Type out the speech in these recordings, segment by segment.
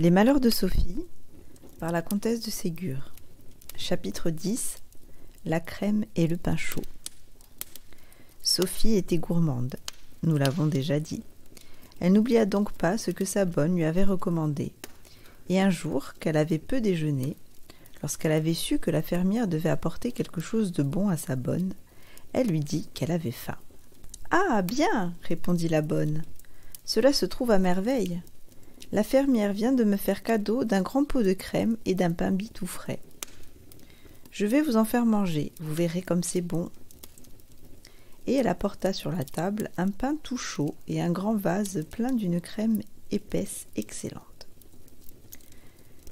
Les malheurs de Sophie par la comtesse de Ségur. Chapitre 10. La crème et le pain chaud. Sophie était gourmande, nous l'avons déjà dit. Elle n'oublia donc pas ce que sa bonne lui avait recommandé. Et un jour, qu'elle avait peu déjeuné, lorsqu'elle avait su que la fermière devait apporter quelque chose de bon à sa bonne, elle lui dit qu'elle avait faim. « Ah, bien !» répondit la bonne. « Cela se trouve à merveille. La fermière vient de me faire cadeau d'un grand pot de crème et d'un pain bis tout frais. Je vais vous en faire manger, vous verrez comme c'est bon. » Et elle apporta sur la table un pain tout chaud et un grand vase plein d'une crème épaisse excellente.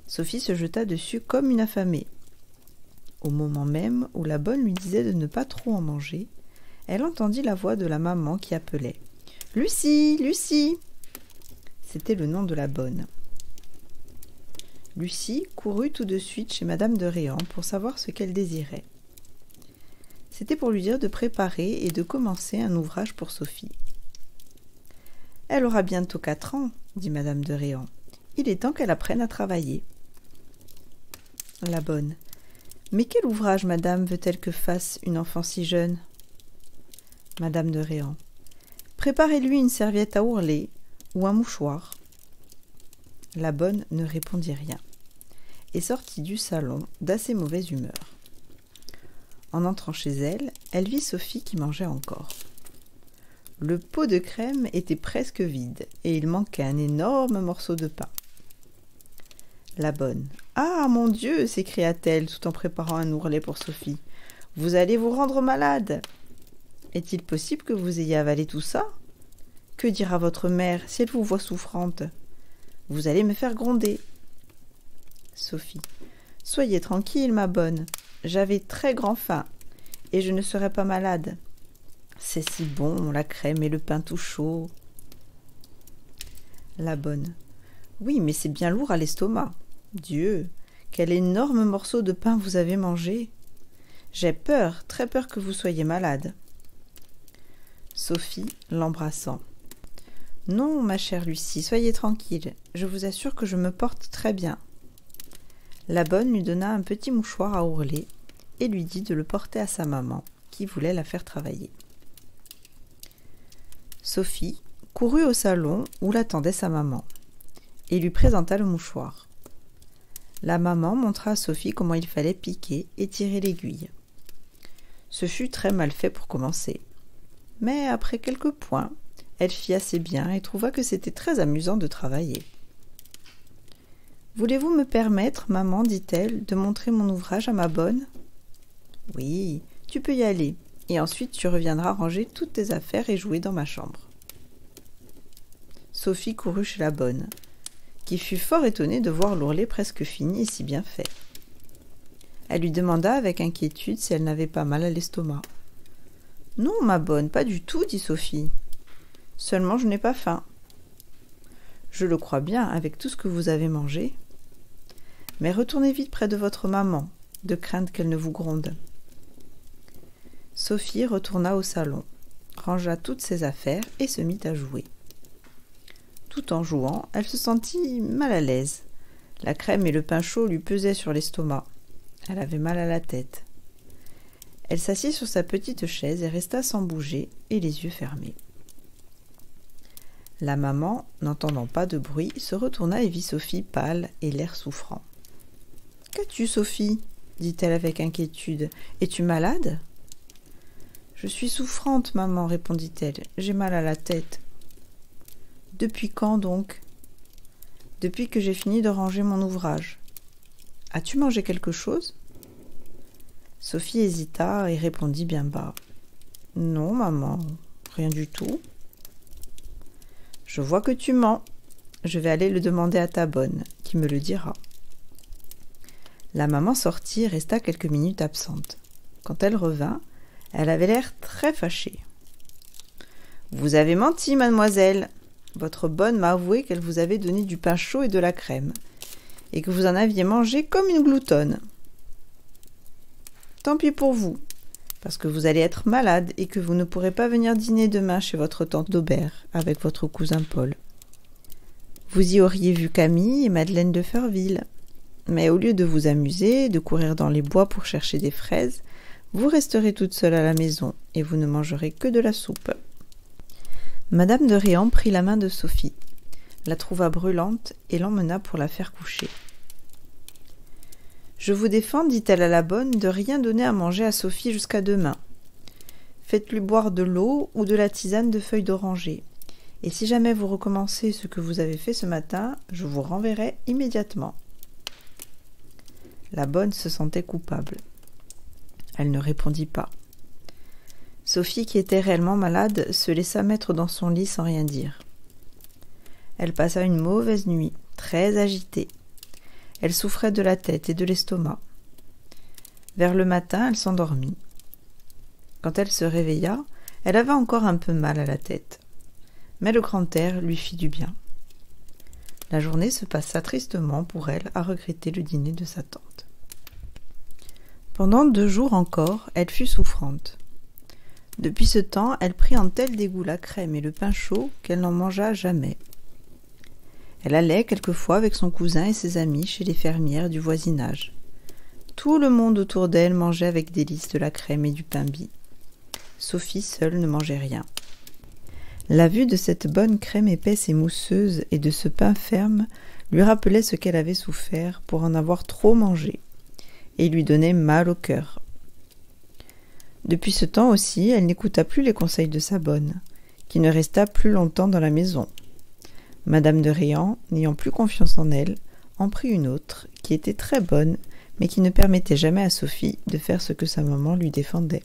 Sophie se jeta dessus comme une affamée. Au moment même où la bonne lui disait de ne pas trop en manger, elle entendit la voix de la maman qui appelait « Lucie, Lucie !» C'était le nom de la bonne. Lucie courut tout de suite chez Madame de Réan pour savoir ce qu'elle désirait. C'était pour lui dire de préparer et de commencer un ouvrage pour Sophie. « Elle aura bientôt 4 ans, dit Madame de Réan. Il est temps qu'elle apprenne à travailler. » La bonne. « Mais quel ouvrage, madame, veut-elle que fasse une enfant si jeune ?» Madame de Réan. « Préparez-lui une serviette à ourler ou un mouchoir. » La bonne ne répondit rien et sortit du salon d'assez mauvaise humeur. En entrant chez elle, elle vit Sophie qui mangeait encore. Le pot de crème était presque vide et il manquait un énorme morceau de pain. La bonne. « Ah, mon Dieu !» s'écria-t-elle tout en préparant un ourlet pour Sophie. « Vous allez vous rendre malade. Est-il possible que vous ayez avalé tout ça ? Que dira votre mère si elle vous voit souffrante ? Vous allez me faire gronder. » Sophie. « Soyez tranquille, ma bonne. J'avais très grand faim et je ne serai pas malade. C'est si bon, la crème et le pain tout chaud. » La bonne. « Oui, mais c'est bien lourd à l'estomac. Dieu, quel énorme morceau de pain vous avez mangé. J'ai peur, très peur que vous soyez malade. » Sophie, l'embrassant. « Non, ma chère Lucie, soyez tranquille. Je vous assure que je me porte très bien. » La bonne lui donna un petit mouchoir à ourler et lui dit de le porter à sa maman, qui voulait la faire travailler. Sophie courut au salon où l'attendait sa maman et lui présenta le mouchoir. La maman montra à Sophie comment il fallait piquer et tirer l'aiguille. Ce fut très mal fait pour commencer, mais après quelques points, elle fit assez bien et trouva que c'était très amusant de travailler. « Voulez-vous me permettre, maman, dit-elle, de montrer mon ouvrage à ma bonne ? » ?»« Oui, tu peux y aller, et ensuite tu reviendras ranger toutes tes affaires et jouer dans ma chambre. » Sophie courut chez la bonne, qui fut fort étonnée de voir l'ourlet presque fini et si bien fait. Elle lui demanda avec inquiétude si elle n'avait pas mal à l'estomac. « Non, ma bonne, pas du tout, dit Sophie. Seulement je n'ai pas faim. »« Je le crois bien, avec tout ce que vous avez mangé. Mais retournez vite près de votre maman, de crainte qu'elle ne vous gronde. » Sophie retourna au salon, rangea toutes ses affaires et se mit à jouer. Tout en jouant, elle se sentit mal à l'aise. La crème et le pain chaud lui pesaient sur l'estomac. Elle avait mal à la tête. Elle s'assit sur sa petite chaise et resta sans bouger et les yeux fermés. La maman, n'entendant pas de bruit, se retourna et vit Sophie pâle et l'air souffrant. « Qu'as-tu, Sophie ?» dit-elle avec inquiétude. « Es-tu malade ?»« Je suis souffrante, maman, répondit-elle. J'ai mal à la tête. »« Depuis quand donc ?»« Depuis que j'ai fini de ranger mon ouvrage. »« As-tu mangé quelque chose ?» Sophie hésita et répondit bien bas. « Non, maman, rien du tout. »« Je vois que tu mens. Je vais aller le demander à ta bonne, qui me le dira. » La maman sortit et resta quelques minutes absente. Quand elle revint, elle avait l'air très fâchée. « Vous avez menti, mademoiselle. Votre bonne m'a avoué qu'elle vous avait donné du pain chaud et de la crème, et que vous en aviez mangé comme une gloutonne. Tant pis pour vous, parce que vous allez être malade et que vous ne pourrez pas venir dîner demain chez votre tante d'Aubert avec votre cousin Paul. Vous y auriez vu Camille et Madeleine de Ferville. Mais au lieu de vous amuser, de courir dans les bois pour chercher des fraises, vous resterez toute seule à la maison et vous ne mangerez que de la soupe. Madame de Réan prit la main de Sophie, la trouva brûlante et l'emmena pour la faire coucher. « Je vous défends, dit-elle à la bonne, de rien donner à manger à Sophie jusqu'à demain. Faites-lui boire de l'eau ou de la tisane de feuilles d'oranger. Et si jamais vous recommencez ce que vous avez fait ce matin, je vous renverrai immédiatement. » La bonne se sentait coupable. Elle ne répondit pas. Sophie, qui était réellement malade, se laissa mettre dans son lit sans rien dire. Elle passa une mauvaise nuit, très agitée. Elle souffrait de la tête et de l'estomac. Vers le matin, elle s'endormit. Quand elle se réveilla, elle avait encore un peu mal à la tête. Mais le grand air lui fit du bien. La journée se passa tristement pour elle à regretter le dîner de sa tante. Pendant 2 jours encore, elle fut souffrante. Depuis ce temps, elle prit en tel dégoût la crème et le pain chaud qu'elle n'en mangea jamais. Elle allait quelquefois avec son cousin et ses amis chez les fermières du voisinage. Tout le monde autour d'elle mangeait avec délice de la crème et du pain bis. Sophie seule ne mangeait rien. La vue de cette bonne crème épaisse et mousseuse et de ce pain ferme lui rappelait ce qu'elle avait souffert pour en avoir trop mangé, et lui donnait mal au cœur. Depuis ce temps aussi, elle n'écouta plus les conseils de sa bonne, qui ne resta plus longtemps dans la maison. Madame de Réan, n'ayant plus confiance en elle, en prit une autre, qui était très bonne, mais qui ne permettait jamais à Sophie de faire ce que sa maman lui défendait.